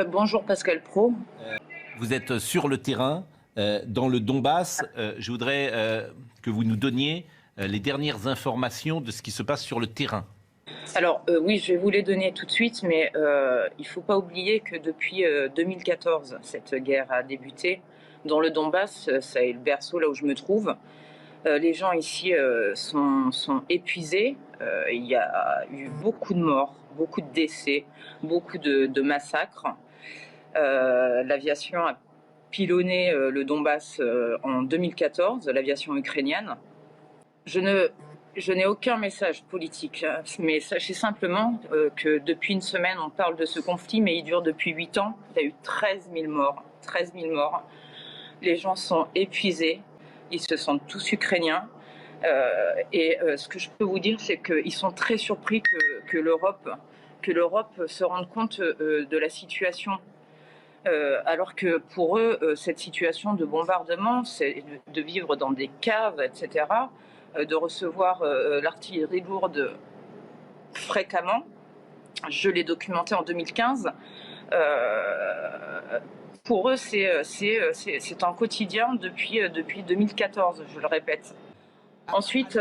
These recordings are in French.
Bonjour Pascal Praud. Vous êtes sur le terrain, dans le Donbass. Je voudrais que vous nous donniez les dernières informations de ce qui se passe sur le terrain. Alors oui, je vais vous les donner tout de suite, mais il ne faut pas oublier que depuis 2014, cette guerre a débuté. Dans le Donbass, ça est le berceau là où je me trouve. Les gens ici sont épuisés. Il y a eu beaucoup de morts, beaucoup de décès, beaucoup de massacres. L'aviation a pilonné le Donbass en 2014, l'aviation ukrainienne. Je n'ai aucun message politique, mais sachez simplement que depuis une semaine, on parle de ce conflit, mais il dure depuis 8 ans. Il y a eu 13 000 morts. 13 000 morts. Les gens sont épuisés. Ils se sentent tous ukrainiens. Ce que je peux vous dire, c'est qu'ils sont très surpris que l'Europe se rende compte de la situation. Alors que pour eux, cette situation de bombardement, c'est de vivre dans des caves, etc., de recevoir l'artillerie lourde fréquemment. Je l'ai documenté en 2015. Pour eux, c'est un quotidien depuis 2014, je le répète. Ensuite,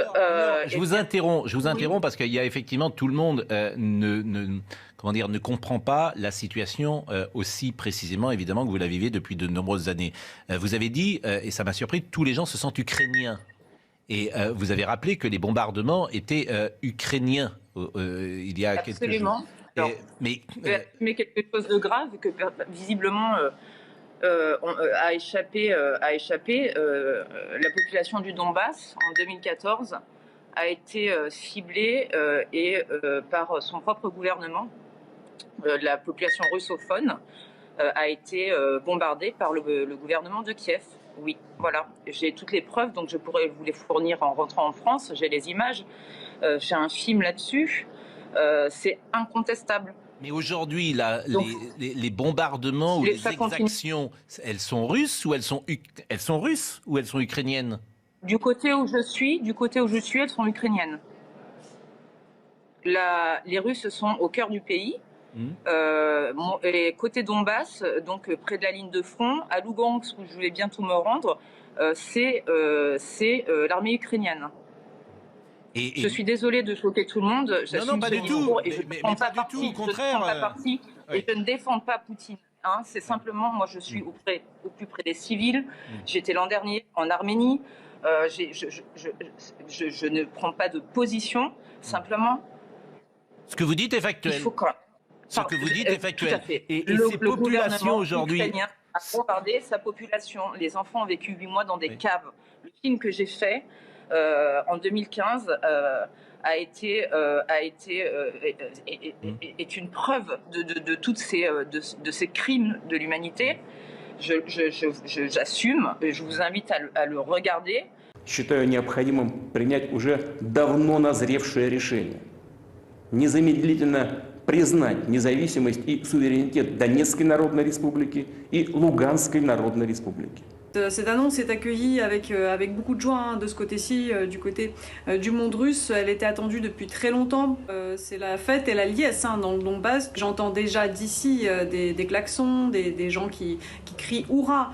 je vous interromps parce qu'il y a effectivement tout le monde ne comprend pas la situation aussi précisément, évidemment, que vous la vivez depuis de nombreuses années. Vous avez dit, et ça m'a surpris, tous les gens se sentent ukrainiens. Et vous avez rappelé que les bombardements étaient ukrainiens il y a absolument. quelques jours. Mais quelque chose de grave que visiblement a échappé. La population du Donbass en 2014 a été ciblée par son propre gouvernement. La population russophone a été bombardée par le gouvernement de Kiev. Oui, voilà. J'ai toutes les preuves, donc je pourrais vous les fournir en rentrant en France. J'ai les images. J'ai un film là-dessus. C'est incontestable. Mais aujourd'hui, les bombardements ou les exactions, elles sont russes ou elles sont ukrainiennes? Du côté où je suis, elles sont ukrainiennes. Les Russes sont au cœur du pays. Et côté Donbass, donc près de la ligne de front, à Lugansk, où je vais bientôt me rendre, c'est l'armée ukrainienne. Je suis désolée de choquer tout le monde. Non, pas du tout. Et je ne prends pas parti. Et je ne défends pas Poutine. C'est simplement, moi, je suis au plus près des civils. J'étais l'an dernier en Arménie. Je ne prends pas de position. Simplement. Ce que vous dites est factuel. Ce que vous dites est factuel. Et ces populations aujourd'hui a bombardé sa population. Les enfants ont vécu 8 mois dans des caves. Le film que j'ai fait en 2015 est une preuve de toutes ces crimes de l'humanité. J'assume, je vous invite à le regarder. Считаю необходимым принять уже давно назревшее решение. Незамедлительно признать независимость и суверенитет Донецкой Народной Республики и Луганской Народной Республики. Cette annonce est accueillie avec beaucoup de joie de ce côté-ci, du côté du monde russe. Elle était attendue depuis très longtemps. C'est la fête et la liesse dans le Donbass. J'entends déjà d'ici des klaxons, des gens qui crient « Hourra !»